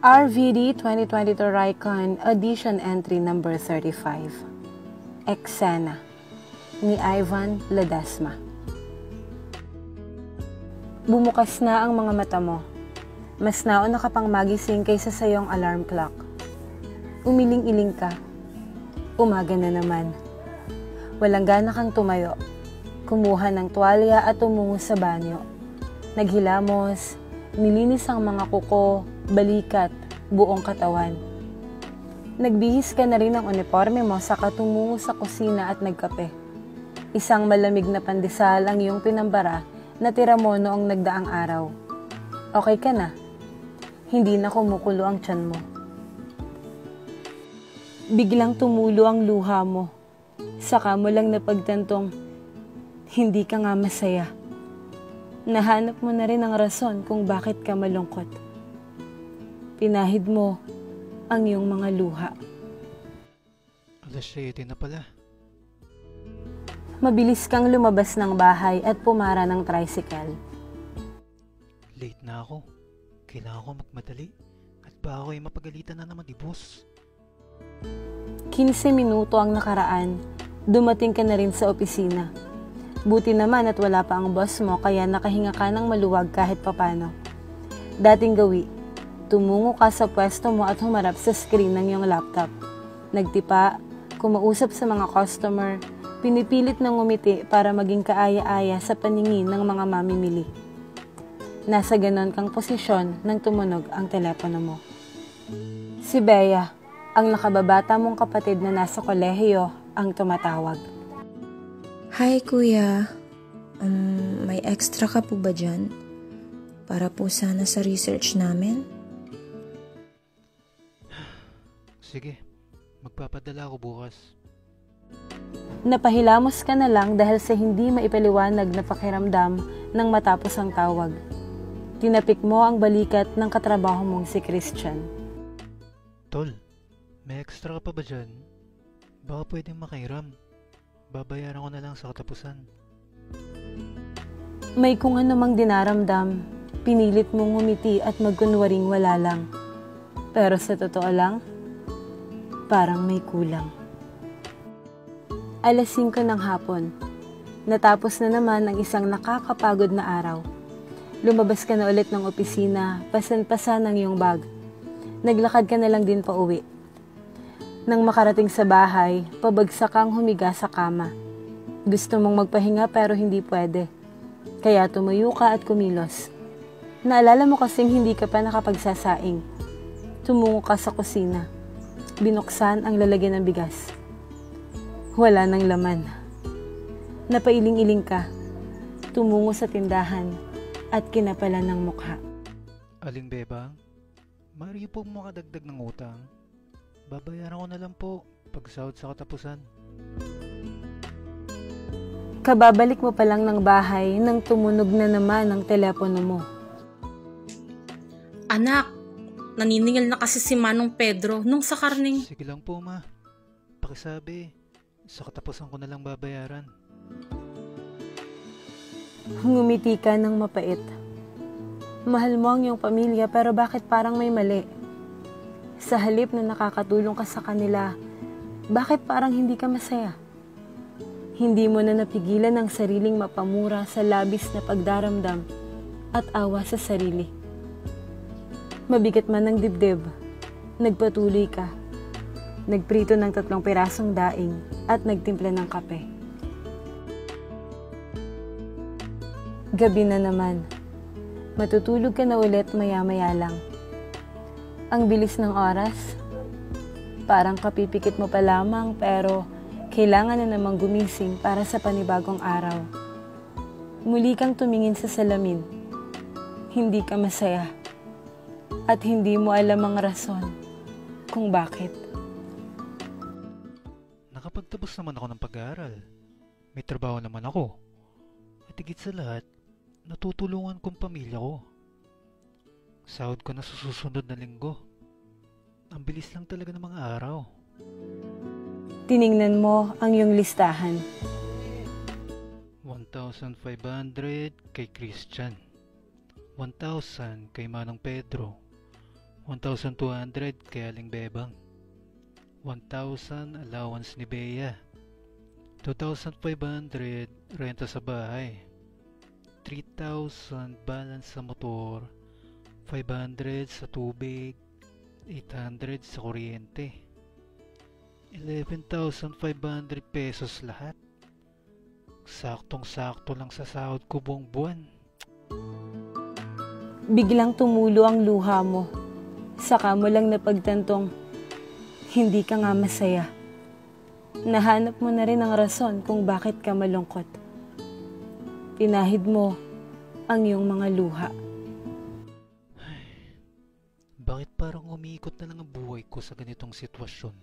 RVD 2022 Raycon Edition Entry Number 35 Eksena ni Ivan Ledesma. Bumukas na ang mga mata mo. Mas nauna ka pang magising kaysa sa iyong alarm clock. Umiling-iling ka. Umaga na naman. Walang gana kang tumayo. Kumuha ng tuwalya at tumungo sa banyo. Naghilamos, nilinis ang mga kuko, balikat, buong katawan. Nagbihis ka na rin ng uniforme mo saka tumungo sa kusina at nagkape. Isang malamig na pandesal ang iyong pinambara na tira mo noong nagdaang araw. Okay ka na? Hindi na kumukulo ang tiyan mo. Biglang tumulo ang luha mo. Saka mo lang napagtantong hindi ka nga masaya. Nahanap mo na rin ang rason kung bakit ka malungkot. Pinahid mo ang iyong mga luha. Alas 7 na pala. Mabilis kang lumabas ng bahay at pumara ng tricycle. Late na ako. Kailangan ko magmadali. At baka ako'y mapagalitan na naman ni boss. 15 minuto ang nakaraan. Dumating ka na rin sa opisina. Buti naman at wala pa ang boss mo kaya nakahinga ka ng maluwag kahit papano. Dating gawi, tumungo ka sa pwesto mo at humarap sa screen ng iyong laptop. Nagtipa, kumausap sa mga customer, pinipilit ng ngumiti para maging kaaya-aya sa paningin ng mga mamimili. Nasa ganon kang posisyon nang tumunog ang telepono mo. Si Bea, ang nakababata mong kapatid na nasa kolehiyo, ang tumatawag. Hi kuya, may extra ka po ba dyan? Para po sana sa research namin? Sige, magpapadala ako bukas. Napahilamos ka na lang dahil sa hindi maipaliwanag na pakiramdam nang matapos ang tawag. Tinapik mo ang balikat ng katrabaho mong si Christian. Tol, may extra ka pa ba dyan? Baka pwedeng makairam. Babayaran ko na lang sa katapusan. May kung ano mang dinaramdam, pinilit mong ngumiti at magkunwaring wala lang. Pero sa totoo lang, parang may kulang. Alas 5 ng hapon. Natapos na naman ang isang nakakapagod na araw. Lumabas ka na ulit ng opisina, pasan-pasan ang iyong bag. Naglakad ka na lang din pa uwi. Nang makarating sa bahay, pabagsak kang humiga sa kama. Gusto mong magpahinga pero hindi pwede. Kaya tumuyo ka at kumilos. Naalala mo kasing hindi ka pa nakapagsasaing. Tumungo ka sa kusina. Binuksan ang lalagyan ng bigas. Wala nang laman. Napailing-iling ka. Tumungo sa tindahan at kinapalan ng mukha. Aling bebang, maaari po makadagdag ng utang. Babayaran ko na lang po pag sahod sa katapusan. Kababalik mo pa lang ng bahay nang tumunog na naman ang telepono mo. Anak, naniningil na kasi si Manong Pedro nung sa karning. Sige lang po ma. Pakisabi, sa katapusan ko na lang babayaran. Ngumiti ka ng mapait. Mahal mo ang iyong pamilya pero bakit parang may mali? Sa halip na nakakatulong ka sa kanila, bakit parang hindi ka masaya? Hindi mo na napigilan ang sariling mapamura sa labis na pagdaramdam at awa sa sarili. Mabigat man ang dibdib, nagpatuloy ka. Nagprito ng 3 pirasong daing at nagtimpla ng kape. Gabi na naman. Matutulog ka na ulit maya-maya lang. Ang bilis ng oras, parang kapipikit mo pa lamang pero kailangan na namang gumising para sa panibagong araw. Muli kang tumingin sa salamin. Hindi ka masaya. At hindi mo alam ang rason kung bakit. Nakapagtapos naman ako ng pag-aaral. May trabaho naman ako. At higit sa lahat, natutulungan kong pamilya ko. Sahod ko na sa susunod na linggo. Ang bilis lang talaga ng mga araw. Tiningnan mo ang iyong listahan. 1,500 kay Christian. 1,000 kay Manong Pedro. 1,200 kay Aling Bebang. 1,000 allowance ni Bea. 2,500 renta sa bahay. 3,000 balance sa motor. 500 sa tubig. 800 sa kuryente. 11,500 pesos lahat. Saktong-sakto lang sa sahod ko buong buwan. Biglang tumulo ang luha mo. Saka mo lang napagtantong hindi ka nga masaya. Nahanap mo na rin ang rason kung bakit ka malungkot. Pinahid mo ang iyong mga luha. Bakit parang umiikot na lang ang buhay ko sa ganitong sitwasyon?